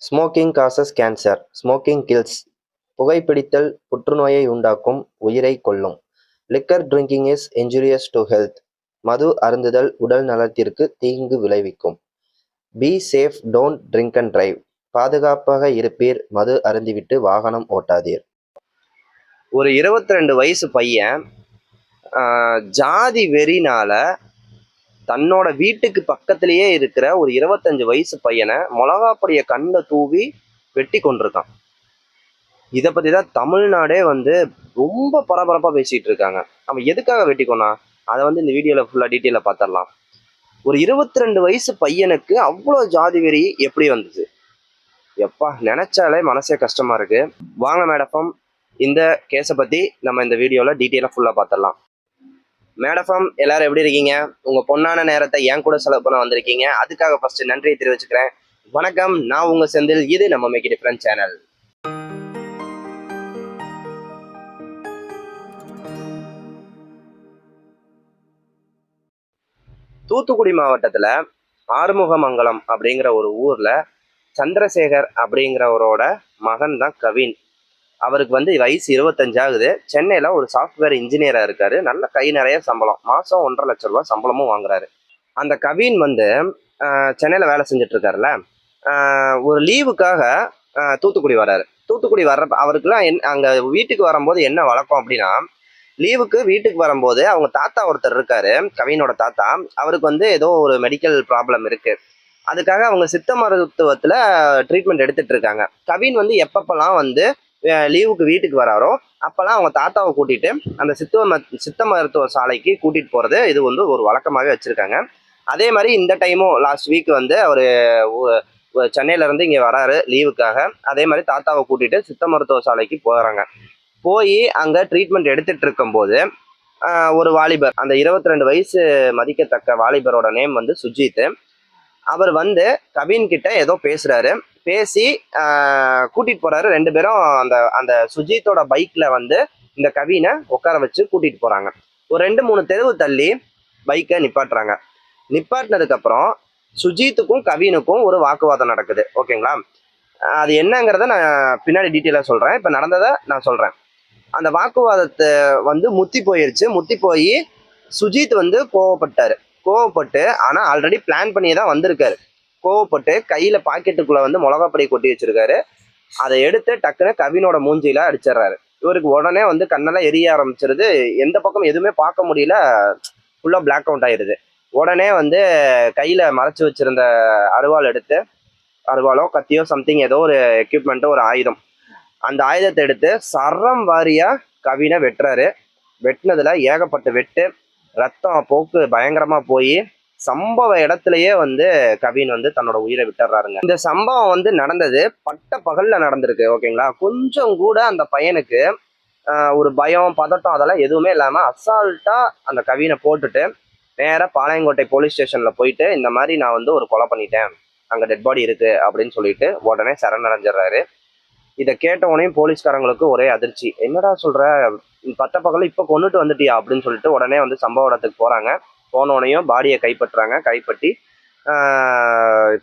Smoking causes cancer. Smoking kills. புகைப்பிடித்தல் புற்றுநோயை உண்டாக்கும், உயிரைக் கொல்லும். Liquor drinking is injurious to health. மது அருந்துதல் உடல் நலத்திற்கு தீங்கு விளைவிக்கும். Be safe, don't drink and drive. பாதுகாப்பாக இருப்பீர், மது அருந்திவிட்டு வாகனம் ஓட்டாதீர். ஒரு 22 வயசு பையன் ஜாதி வெறினால தன்னோட வீட்டுக்கு பக்கத்திலேயே இருக்கிற ஒரு 25 வயசு பையனை மிளகாப்பொடியை கண்ணில் தூவி வெட்டி கொண்டிருக்கான். இதை பற்றி தான் தமிழ்நாடே வந்து ரொம்ப பரபரப்பாக பேசிகிட்டு இருக்காங்க. அவன் எதுக்காக வெட்டி கொண்டான் அதை வந்து இந்த வீடியோவில் ஃபுல்லாக டீட்டெயிலாக பார்த்துடலாம். ஒரு 22 வயசு பையனுக்கு அவ்வளோ ஜாதி வெறி எப்படி வந்துச்சு? எப்பா, நினைச்சாலே மனசே கஷ்டமா இருக்கு. வாங்க மேடம், இந்த கேஸை பற்றி நம்ம இந்த வீடியோவில் டீட்டெயிலாக ஃபுல்லாக பார்த்துடலாம். மேடம், எல்லாரும் எப்படி இருக்கீங்க? உங்க பொன்னான நேரத்தை என் கூட செலவு பண்ண வந்திருக்கீங்க. அதுக்காக ஃபர்ஸ்ட் நன்றியை தெரிவிச்சுக்கிறேன். வணக்கம், நான் உங்க செந்தில். இது நம்ம make it different channel. Thoothukudi மாவட்டத்துல ஆறுமுகமங்கலம் அப்படிங்கிற ஒரு ஊர்ல சந்திரசேகர் அப்படிங்கிறவரோட மகன் தான் கவின். அவருக்கு வந்து வயசு 25 ஆகுது. சென்னையில் ஒரு சாஃப்ட்வேர் இன்ஜினியராக இருக்காரு. நல்ல கை நிறைய சம்பளம், மாதம் 1.5 லட்ச ரூபா சம்பளமும் வாங்குறாரு. அந்த கவின் வந்து சென்னையில் வேலை செஞ்சுட்டு இருக்காருல்ல, ஒரு லீவுக்காக தூத்துக்குடி வர்றாரு. தூத்துக்குடி அவருக்குலாம் அங்கே வீட்டுக்கு வரும்போது என்ன வழக்கம் அப்படின்னா, லீவுக்கு வீட்டுக்கு வரும்போது அவங்க தாத்தா ஒருத்தர் இருக்காரு, கவினோட தாத்தா. அவருக்கு வந்து ஏதோ ஒரு மெடிக்கல் ப்ராப்ளம் இருக்கு. அதுக்காக அவங்க சித்த மருத்துவத்தில் ட்ரீட்மெண்ட் எடுத்துட்டு இருக்காங்க. கவின் வந்து எப்பப்பெல்லாம் வந்து லீவுக்கு வீட்டுக்கு வராரோ அப்பெல்லாம் அவங்க தாத்தாவை கூட்டிட்டு அந்த சித்த மருத்துவ சாலைக்கு கூட்டிட்டு போறது இது வந்து ஒரு வழக்கமாகவே வச்சிருக்காங்க. அதே மாதிரி இந்த டைமும் லாஸ்ட் வீக் வந்து அவர் சென்னையில இருந்து இங்கே வராரு லீவுக்காக. அதே மாதிரி தாத்தாவை கூட்டிட்டு சித்த மருத்துவ சாலைக்கு போகிறாங்க. போய் அங்கே ட்ரீட்மெண்ட் எடுத்துட்டு இருக்கும்போது ஒரு வாலிபர், அந்த 22 வயசு மதிக்கத்தக்க வாலிபரோட நேம் வந்து சுஜித். அவர் வந்து கவின் கிட்ட ஏதோ பேசுறாரு. பேசி கூட்டிட்டு போறாரு. 2 பேரும் அந்த அந்த சுஜித்தோட பைக்ல வந்து இந்த கவினை உட்கார வச்சு கூட்டிட்டு போறாங்க. ஒரு 2-3 தெருவு தள்ளி பைக்கை நிப்பாட்டுறாங்க. நிப்பாட்டினதுக்கு அப்புறம் சுஜித்துக்கும் கவினுக்கும் ஒரு வாக்குவாதம் நடக்குது. ஓகேங்களா? அது என்னங்கிறத நான் பின்னாடி டீட்டெயிலாக சொல்றேன். இப்போ நடந்ததை நான் சொல்றேன். அந்த வாக்குவாதத்தை வந்து முத்தி போயிருச்சு. முத்தி போய் சுஜித் வந்து கோவப்பட்டு, ஆனா ஆல்ரெடி பிளான் பண்ணியே தான் வந்திருக்காரு. கோவப்பட்டு கையில பாக்கெட்டுக்குள்ள வந்து மிளகாப்பொடி கொட்டி வச்சிருக்காரு. அதை எடுத்து டக்குன்னு கவினோட மூஞ்சியில அடிச்சிடுறாரு. இவருக்கு உடனே வந்து கண்ணெல்லாம் எரிய ஆரம்பிச்சிருது. எந்த பக்கம் எதுவுமே பார்க்க முடியல. ஃபுல்லா பிளாக் அவுட் ஆயிருது. உடனே வந்து கையில மறைச்சு வச்சிருந்த அருவாளோ கத்தியோ சம்திங், ஏதோ ஒரு எக்யூப்மெண்ட்டோ, ஒரு ஆயுதம், அந்த ஆயுதத்தை எடுத்து சரம் வாரியா கவினை வெட்டுறாரு. வெட்டினதுல ஏகப்பட்ட வெட்டு, ரத்தம் போக்கு பயங்கரமா போய் சம்பவ இடத்துலயே வந்து கவின் வந்து தன்னோட உயிரை விட்டுறாருங்க. இந்த சம்பவம் வந்து நடந்தது பட்ட பகல்ல நடந்திருக்கு. ஓகேங்களா? கொஞ்சம் கூட அந்த பையனுக்கு ஒரு பயம், பதட்டம் அதெல்லாம் எதுவுமே இல்லாம அசால்ட்டா அந்த கவினை போட்டுட்டு நேரா பாளையங்கோட்டை போலீஸ் ஸ்டேஷன்ல போயிட்டு, இந்த மாதிரி நான் வந்து ஒரு கொலை பண்ணிட்டேன், அங்க டெட் பாடி இருக்கு அப்படின்னு சொல்லிட்டு உடனே சரணடைஞ்சிடறாரு. இதை கேட்டவனையும் போலீஸ்காரங்களுக்கு ஒரே அதிர்ச்சி. என்னடா சொல்ற, பட்ட பகல இப்ப கொண்டுட்டு வந்துட்டியா அப்படின்னு சொல்லிட்டு உடனே வந்து சம்பவ இடத்துக்கு போறாங்க. போனோடனையும் பாடியை கைப்பற்றி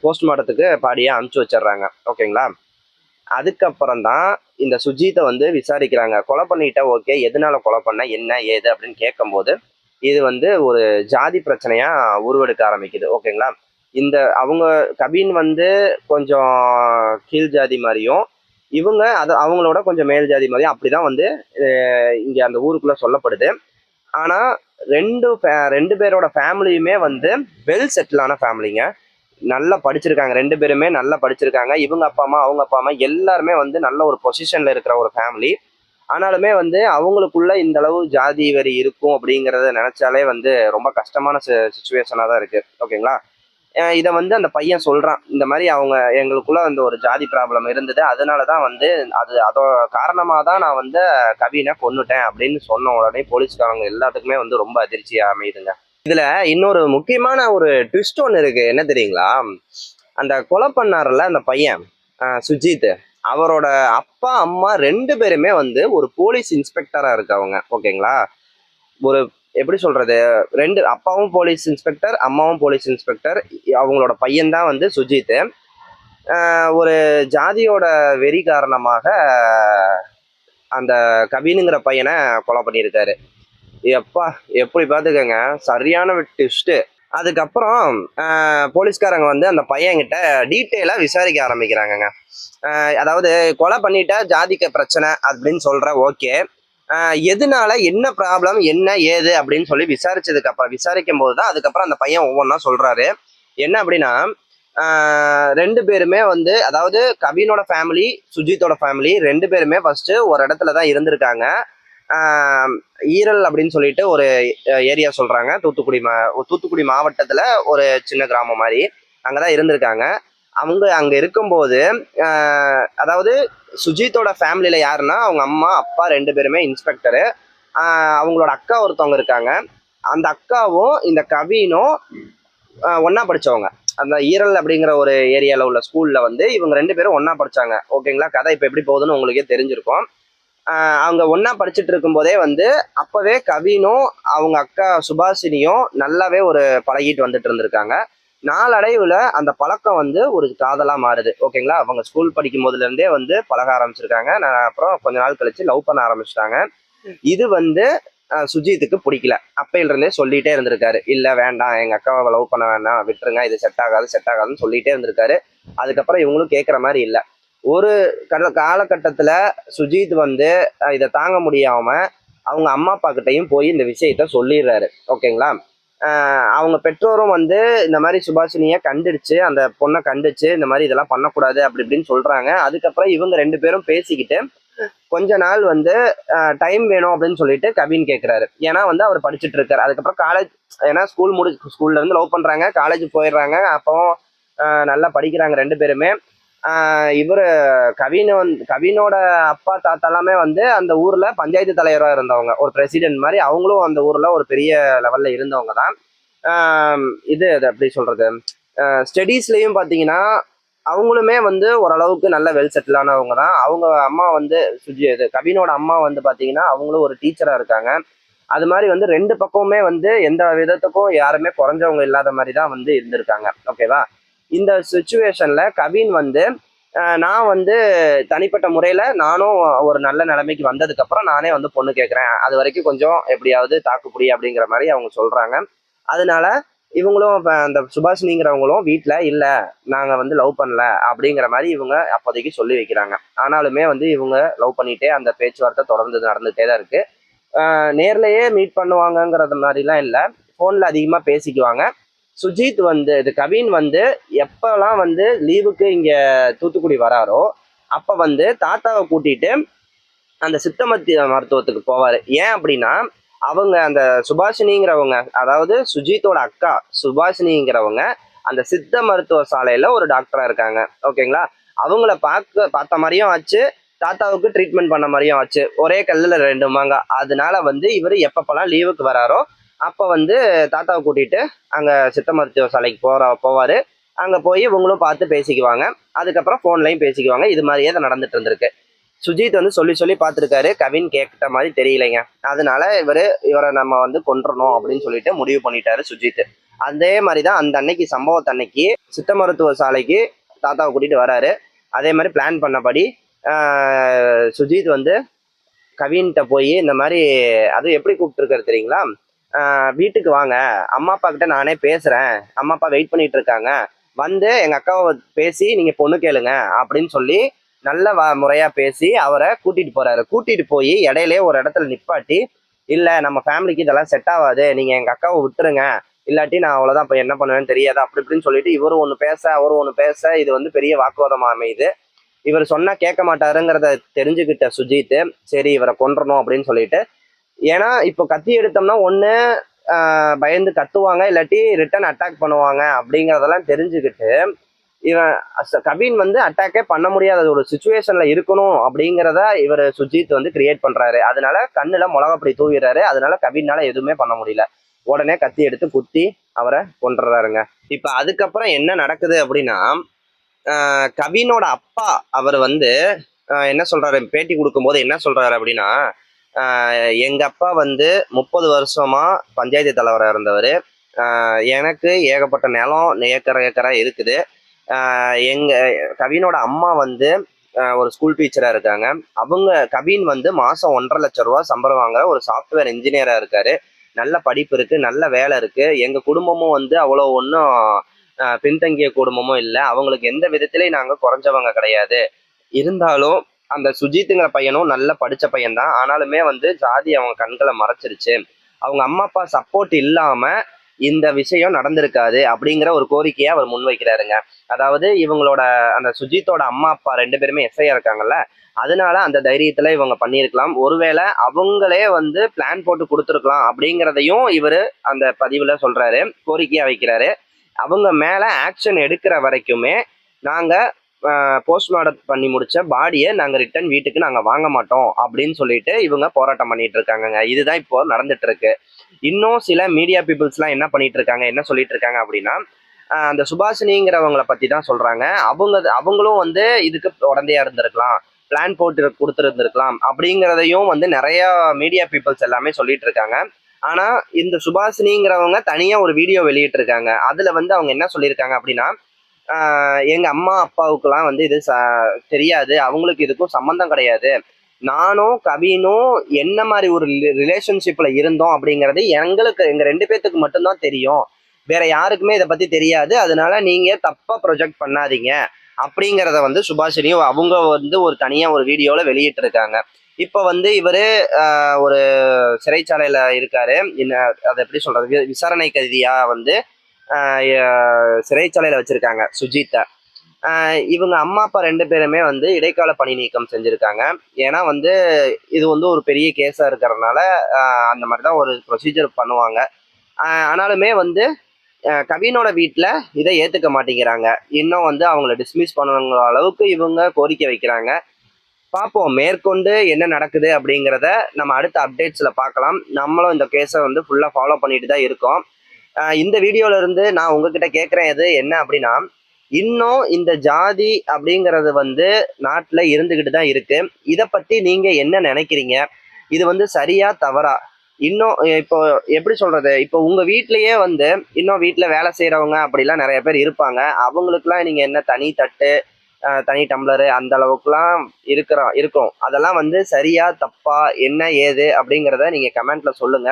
போஸ்ட்மார்ட்டத்துக்கு பாடியை அனுப்பிச்சு வச்சிடுறாங்க. ஓகேங்களா? அதுக்கப்புறம் தான் இந்த சுஜித்தை வந்து விசாரிக்கிறாங்க. கொலை பண்ணிட்ட, ஓகே, எதனால கொலை பண்ண, என்ன ஏது அப்படின்னு கேட்கும்போது இது வந்து ஒரு ஜாதி பிரச்சனையா உருவெடுக்க ஆரம்பிக்குது. ஓகேங்களா? இந்த அவங்க கவின் வந்து கொஞ்சம் கீழ் ஜாதி மாதிரியும், இவங்க அவங்களோட கொஞ்சம் மேல் ஜாதி மாதிரியும் அப்படிதான் வந்து இங்க அந்த ஊருக்குள்ள சொல்லப்படுது. ஆனா ரெண்டு பேரோட ஃபேமிலியுமே வந்து வெல் செட்டிலான ஃபேமிலிங்க. நல்லா படிச்சிருக்காங்க. 2 பேருமே நல்லா படிச்சிருக்காங்க. இவங்க அப்பா அம்மா, அவங்க அப்பா அம்மா எல்லாருமே வந்து நல்ல ஒரு பொசிஷன்ல இருக்கிற ஒரு ஃபேமிலி. ஆனாலுமே வந்து அவங்களுக்குள்ள இந்த அளவு ஜாதி வரி இருக்கும் அப்படிங்கிறத நினைச்சாலே வந்து ரொம்ப கஷ்டமான சுச்சுவேஷனா தான் இருக்கு. ஓகேங்களா? இதை வந்து அந்த பையன் சொல்றான், இந்த மாதிரி எங்களுக்குள்ள அந்த ஒரு ஜாதி ப்ராப்ளம் இருந்தது, அதனாலதான் வந்து அதோட காரணமா தான் நான் வந்து கவினை கொன்னுட்டேன் அப்படின்னு சொன்ன உடனே போலீஸ்காரங்க எல்லாத்துக்குமே வந்து ரொம்ப அதிர்ச்சியா அமையுதுங்க. இதுல இன்னொரு முக்கியமான ஒரு ட்விஸ்ட் ஒன்று இருக்கு. என்ன தெரியுங்களா? அந்த கொலை பண்ணார்ல அந்த பையன் சுஜித், அவரோட அப்பா அம்மா 2 பேருமே வந்து ஒரு போலீஸ் இன்ஸ்பெக்டரா இருக்கவங்க. ஓகேங்களா? ஒரு எப்படி சொல்றது, அப்பாவும் போலீஸ் இன்ஸ்பெக்டர், அம்மாவும் போலீஸ் இன்ஸ்பெக்டர். அவங்களோட பையன் தான் வந்து சுஜித். ஒரு ஜாதியோட வெறி காரணமாக அந்த கவினுங்கிற பையனை கொலை பண்ணியிருக்காரு. எப்பா எப்படி பார்த்துக்கங்க, சரியான ட்விஸ்ட்டு. அதுக்கப்புறம் போலீஸ்காரங்க வந்து அந்த பையன்கிட்ட டீட்டெயிலாக விசாரிக்க ஆரம்பிக்கிறாங்கங்க. அதாவது கொலை பண்ணிட்டா ஜாதிக்க பிரச்சனை அப்படின்னு சொல்ற ஓகே, எதனால என்ன ப்ராப்ளம் என்ன ஏது அப்படின்னு சொல்லி விசாரிக்கும் போது தான் அதுக்கப்புறம் அந்த பையன் ஒவ்வொன்றா சொல்றாரு. என்ன அப்படின்னா, ரெண்டு பேருமே வந்து, அதாவது கவினோட ஃபேமிலி சுஜித்தோட ஃபேமிலி ரெண்டு பேருமே ஃபர்ஸ்ட் ஒரு இடத்துல தான் இருந்திருக்காங்க. ஈரல் அப்படின்னு சொல்லிட்டு ஒரு ஏரியா சொல்றாங்க. தூத்துக்குடி மாவட்டத்துல ஒரு சின்ன கிராமம் மாதிரி அங்கதான் இருந்திருக்காங்க. அவங்க அங்க இருக்கும்போது அதாவது சுஜித்தோட ஃபேமிலியில யாருன்னா அவங்க அம்மா அப்பா ரெண்டு பேருமே இன்ஸ்பெக்டரு. அவங்களோட அக்கா ஒருத்தவங்க இருக்காங்க. அந்த அக்காவும் இந்த கவினும் ஒன்னா படிச்சவங்க. அந்த ஈரல் அப்படிங்கிற ஒரு ஏரியால உள்ள ஸ்கூல்ல வந்து இவங்க ரெண்டு பேரும் ஒன்னா படிச்சாங்க. ஓகேங்களா, கதை இப்ப எப்படி போகுதுன்னு உங்களுக்கே தெரிஞ்சிருக்கும். அவங்க ஒன்னா படிச்சுட்டு இருக்கும் போதே வந்து அப்பவே கவினும் அவங்க அக்கா சுபாஷினியும் நல்லாவே ஒரு பழகிட்டு வந்துட்டு இருந்திருக்காங்க. நாளடைவுல அந்த பழக்கம் வந்து ஒரு காதலா மாறுது. ஓகேங்களா, அவங்க ஸ்கூல் படிக்கும் போதுல இருந்தே வந்து பழக ஆரம்பிச்சிருக்காங்க. அப்புறம் கொஞ்ச நாள் கழிச்சு லவ் பண்ண ஆரம்பிச்சிட்டாங்க. இது வந்து சுஜித்துக்கு பிடிக்கல. அப்பையில இருந்தே சொல்லிட்டே இருந்திருக்காரு, இல்ல வேண்டாம் எங்க அக்காவை லவ் பண்ண வேண்டாம், விட்டுருங்க, இது செட் ஆகாதுன்னு சொல்லிட்டே இருந்திருக்காரு. அதுக்கப்புறம் இவங்களும் கேட்குற மாதிரி இல்லை. ஒரு காலகட்டத்துல சுஜித் வந்து இதை தாங்க முடியாம அவங்க அம்மா அப்பா கிட்டையும் போய் இந்த விஷயத்த சொல்லிடுறாரு. ஓகேங்களா, அவங்க பெற்றோரும் வந்து இந்த மாதிரி சுபாஷினியை கண்டிச்சு, அந்த பொண்ணை கண்டிச்சு இந்த மாதிரி இதெல்லாம் பண்ணக்கூடாது அப்படி இப்படின்னு சொல்றாங்க. அதுக்கப்புறம் இவங்க ரெண்டு பேரும் பேசிக்கிட்டு கொஞ்ச நாள் வந்து டைம் வேணும் அப்படின்னு சொல்லிட்டு கவின் கேட்கிறாரு. ஏன்னா வந்து அவர் படிச்சுட்டு இருக்காரு. அதுக்கப்புறம் காலேஜ், ஏன்னா ஸ்கூல்ல இருந்து லவ் பண்றாங்க, காலேஜ் போயிடுறாங்க. அப்போ நல்லா படிக்கிறாங்க ரெண்டு பேருமே. இவரு கவினோட அப்பா தாத்தா எல்லாமே வந்து அந்த ஊர்ல பஞ்சாயத்து தலைவராக இருந்தவங்க, ஒரு பிரசிடென்ட் மாதிரி. அவங்களும் அந்த ஊர்ல ஒரு பெரிய லெவல்ல இருந்தவங்க தான். இது எப்படி சொல்றது, ஸ்டடீஸ்லயும் பாத்தீங்கன்னா அவங்களுமே வந்து ஓரளவுக்கு நல்ல வெல் செட்டில் ஆனவங்க தான். அவங்க அம்மா வந்து கவினோட அம்மா வந்து பாத்தீங்கன்னா அவங்களும் ஒரு டீச்சரா இருக்காங்க. அது மாதிரி வந்து ரெண்டு பக்கமுமே வந்து எந்த விதத்துக்கும் யாருமே குறைஞ்சவங்க இல்லாத மாதிரி தான் வந்து இருந்திருக்காங்க. ஓகேவா, இந்த சுச்சுவேஷன்ல கவின் வந்து நான் வந்து தனிப்பட்ட முறையில நானும் ஒரு நல்ல நிலைமைக்கு வந்ததுக்கு அப்புறம் நானே வந்து பொண்ணு கேட்கிறேன், அது வரைக்கும் கொஞ்சம் எப்படியாவது தாக்குப்பிடி அப்படிங்கிற மாதிரி அவங்க சொல்றாங்க. அதனால இவங்களும் அந்த சுபாஷினிங்கிறவங்களும் வீட்டில் இல்லை நாங்கள் வந்து லவ் பண்ணல அப்படிங்கிற மாதிரி இவங்க அப்போதைக்கு சொல்லி வைக்கிறாங்க. ஆனாலுமே வந்து இவங்க லவ் பண்ணிட்டே அந்த பேச்சுவார்த்தை தொடர்ந்து நடந்துகிட்டே தான் இருக்கு. நேர்லயே மீட் பண்ணுவாங்கங்கிறது மாதிரிலாம் இல்லை, ஃபோனில் அதிகமாக பேசிக்குவாங்க. சுஜித் வந்து இது கவின் வந்து எப்பெல்லாம் வந்து லீவுக்கு இங்க தூத்துக்குடி வராரோ அப்ப வந்து தாத்தாவை கூட்டிட்டு அந்த சித்த மருத்துவத்துக்கு போவாரு. ஏன் அப்படின்னா அவங்க அந்த சுபாஷினிங்கிறவங்க, அதாவது சுஜித்தோட அக்கா சுபாஷினிங்கிறவங்க அந்த சித்த மருத்துவ சாலையில ஒரு டாக்டரா இருக்காங்க. ஓகேங்களா, அவங்கள பார்த்த மாதிரியும் ஆச்சு, தாத்தாவுக்கு ட்ரீட்மெண்ட் பண்ண மாதிரியும் ஆச்சு. ஒரே கல்லுல ரெண்டு மாங்க. அதனால வந்து இவர் எப்பப்பெல்லாம் லீவுக்கு வராரோ அப்ப வந்து தாத்தாவை கூட்டிட்டு அங்க சித்த மருத்துவ சாலைக்கு போவாரு. அங்க போய் இவங்களும் பார்த்து பேசிக்குவாங்க. அதுக்கப்புறம் போன்லயும் பேசிக்குவாங்க. இது மாதிரியே தான் நடந்துட்டு இருந்திருக்கு. சுஜித் வந்து சொல்லி சொல்லி பார்த்துருக்காரு, கவின் கேட்ட மாதிரி தெரியலைங்க. அதனால இவரை நம்ம வந்து கொன்றணும் அப்படின்னு சொல்லிட்டு முடிவு பண்ணிட்டாரு சுஜித். அதே மாதிரிதான் அந்த அன்னைக்கு சம்பவத்தன்னைக்கு சித்த மருத்துவ சாலைக்கு தாத்தாவை கூட்டிட்டு வராரு. அதே மாதிரி பிளான் பண்ணபடி சுஜித் வந்து கவின்கிட்ட போய் இந்த மாதிரி, அது எப்படி கூப்பிட்டுருக்காரு தெரியுங்களா, வீட்டுக்கு வாங்க, அம்மா அப்பா கிட்ட நானே பேசுறேன், அம்மா அப்பா வெயிட் பண்ணிட்டு இருக்காங்க, வந்து எங்க அக்காவை பேசி நீங்க பொண்ணு கேளுங்க அப்படின்னு சொல்லி நல்ல முறையா பேசி அவரை கூட்டிட்டு போறாரு. கூட்டிட்டு போய் இடையிலே ஒரு இடத்துல நிப்பாட்டி, இல்ல நம்ம ஃபேமிலிக்கு இதெல்லாம் செட் ஆகாது, நீங்க எங்க அக்காவை விட்டுருங்க, இல்லாட்டி நான் அவ்வளவுதான் இப்ப என்ன பண்ணுவேன்னு தெரியாது அப்படி இப்படின்னு சொல்லிட்டு இவரு ஒண்ணு பேச அவரு ஒண்ணு பேச இது வந்து பெரிய வாக்குவாதமா அமையுது. இவர் சொன்னா கேட்க மாட்டாருங்கிறத தெரிஞ்சுக்கிட்ட சுஜித் சரி இவரை கொன்றணும் அப்படின்னு சொல்லிட்டு, ஏன்னா இப்போ கத்தி எடுத்தோம்னா ஒண்ணு பயந்து கத்துவாங்க, இல்லாட்டி ரிட்டர்ன் அட்டாக் பண்ணுவாங்க அப்படிங்கிறதெல்லாம் தெரிஞ்சுக்கிட்டு இவன் கவின் வந்து அட்டாக்கே பண்ண முடியாத ஒரு சுச்சுவேஷன்ல இருக்கணும் அப்படிங்கிறத இவர் சுஜித் வந்து கிரியேட் பண்றாரு. அதனால கண்ணுல மிளகாப்பொடி தூவிடுறாரு. அதனால கவினால எதுவுமே பண்ண முடியல. உடனே கத்தி எடுத்து குத்தி அவரை கொன்றாருங்க. இப்ப அதுக்கப்புறம் என்ன நடக்குது அப்படின்னா, கவினோட அப்பா அவர் வந்து என்ன சொல்றாரு, பேட்டி கொடுக்கும்போது என்ன சொல்றாரு அப்படின்னா, எங்க அப்பா வந்து 30 வருஷமா பஞ்சாயத்து தலைவராக இருந்தவர். எனக்கு ஏகப்பட்ட நிலம் ஏக்கரா இருக்குது. எங்க கவினோட அம்மா வந்து ஒரு ஸ்கூல் டீச்சரா இருக்காங்க. அவங்க கவின் வந்து மாசம் 1,50,000 ரூபா சம்பளம் வாங்குற ஒரு சாஃப்ட்வேர் இன்ஜினியரா இருக்காரு. நல்ல படிப்பு இருக்கு, நல்ல வேலை இருக்கு. எங்க குடும்பமும் வந்து அவ்வளோ ஒன்றும் பின்தங்கிய குடும்பமும் இல்லை. அவங்களுக்கு எந்த விதத்திலையும் நாங்க குறைஞ்சவங்க கிடையாது. இருந்தாலும் அந்த சுஜித்துங்கிற பையனும் நல்ல படிச்ச பையன் தான். ஆனாலுமே வந்து ஜாதி அவங்க கண்களை மறைச்சிருச்சு. அவங்க அம்மா அப்பா சப்போர்ட் இல்லாம இந்த விஷயம் நடந்திருக்காது அப்படிங்கிற ஒரு கோரிக்கையை அவர் முன்வைக்கிறாருங்க. அதாவது இவங்களோட அந்த சுஜித்தோட அம்மா அப்பா 2 பேருமே எஸ்ஐயா இருக்காங்கல்ல, அதனால அந்த தைரியத்துல இவங்க பண்ணியிருக்கலாம். ஒருவேளை அவங்களே வந்து பிளான் போட்டு கொடுத்துருக்கலாம் அப்படிங்கிறதையும் இவரு அந்த பதிவுல சொல்றாரு, கோரிக்கையா வைக்கிறாரு. அவங்க மேல ஆக்ஷன் எடுக்கிற வரைக்குமே நாங்க போஸ்ட்மார்டம் பண்ணி முடிச்ச பாடியை நாங்க ரிட்டர்ன் வீட்டுக்கு நாங்க வாங்க மாட்டோம் அப்படின்னு சொல்லிட்டு இவங்க போராட்டம் பண்ணிட்டு இருக்காங்க. இதுதான் இப்போ நடந்துட்டு இருக்கு. இன்னும் சில மீடியா பீப்புள்ஸ்லாம் என்ன பண்ணிட்டு இருக்காங்க, என்ன சொல்லிட்டு இருக்காங்க அப்படின்னா, அந்த சுபாஷினிங்கிறவங்களை பத்தி தான் சொல்றாங்க. அவங்களும் வந்து இதுக்கு உடந்தையா இருந்திருக்கலாம், பிளான் போட்டு கொடுத்துருந்துருக்கலாம் அப்படிங்கிறதையும் வந்து நிறைய மீடியா பீப்புள்ஸ் எல்லாமே சொல்லிட்டு இருக்காங்க. ஆனா இந்த சுபாஷினிங்கிறவங்க தனியா ஒரு வீடியோ வெளியிட்டு இருக்காங்க. அதுல வந்து அவங்க என்ன சொல்லியிருக்காங்க அப்படின்னா, எங்க அம்மா அப்பாவுக்குலாம் வந்து இது தெரியாது, அவங்களுக்கு இதுக்கும் சம்மந்தம் கிடையாது. நானும் கவினும் என்ன மாதிரி ஒரு ரிலேஷன்ஷிப்ல இருந்தோம் அப்படிங்கிறது எங்க 2 பேத்துக்கு மட்டும்தான் தெரியும். வேற யாருக்குமே இதை பத்தி தெரியாது. அதனால நீங்க தப்பா ப்ரொஜெக்ட் பண்ணாதீங்க அப்படிங்கிறத வந்து சுபாஷினியும் அவங்க வந்து ஒரு தனியா ஒரு வீடியோல வெளியிட்டு இருக்காங்க. இப்ப வந்து இவரு ஒரு சிறைச்சாலையில இருக்காரு. அதை எப்படி சொல்றது, விசாரணை கைதியா வந்து சிறைச்சாலையில வச்சிருக்காங்க சுஜித்தை. இவங்க அம்மா அப்பா 2 பேருமே வந்து இடைக்கால பணி நீக்கம் செஞ்சிருக்காங்க. ஏன்னா வந்து இது வந்து ஒரு பெரிய கேஸா இருக்கிறதுனால அந்த மாதிரி தான் ஒரு ப்ரொசீஜர் பண்ணுவாங்க. ஆனாலுமே வந்து கவினோட வீட்டில் இதை ஏற்றுக்க மாட்டேங்கிறாங்க. இன்னும் வந்து அவங்கள டிஸ்மிஸ் பண்ணுங்கிற அளவுக்கு இவங்க கோரிக்கை வைக்கிறாங்க. பார்ப்போம் மேற்கொண்டு என்ன நடக்குது அப்படிங்கிறத நம்ம அடுத்த அப்டேட்ஸில் பார்க்கலாம். நம்மளும் இந்த கேஸை வந்து ஃபுல்லாக ஃபாலோ பண்ணிட்டு தான் இருக்கோம். இந்த வீடியோல இருந்து நான் உங்ககிட்ட கேட்குறேன் எது என்ன அப்படின்னா, இன்னும் இந்த ஜாதி அப்படிங்கிறது வந்து நாட்டில் இருந்துக்கிட்டு தான் இருக்கு. இதை பற்றி நீங்க என்ன நினைக்கிறீங்க? இது வந்து சரியா தவறா? இன்னும் இப்போ எப்படி சொல்றது, இப்போ உங்க வீட்லயே வந்து இன்னும் வீட்டில் வேலை செய்யறவங்க அப்படிலாம் நிறைய பேர் இருப்பாங்க. அவங்களுக்குலாம் நீங்க என்ன தனி தட்டு, தனி டம்ளரு அந்த அளவுக்குலாம் இருக்கும். அதெல்லாம் வந்து சரியா தப்பா என்ன ஏது அப்படிங்கிறத நீங்க கமெண்ட்ல சொல்லுங்க.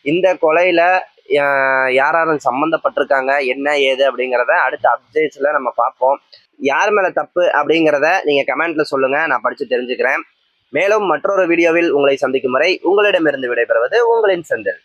இந்த கொலையில யாரும் சம்மந்தப்பட்டிருக்காங்க என்ன ஏது அப்படிங்கிறத அடுத்த அப்டேட்ஸ்ல நம்ம பார்ப்போம். யார் மேல தப்பு அப்படிங்கிறத நீங்க கமெண்ட்ல சொல்லுங்க, நான் படிச்சு தெரிஞ்சுக்கிறேன். மேலும் மற்றொரு வீடியோவில் உங்களை சந்திக்கும் வரை உங்களிடமிருந்து விடைபெறுவது உங்களின் செந்தில்.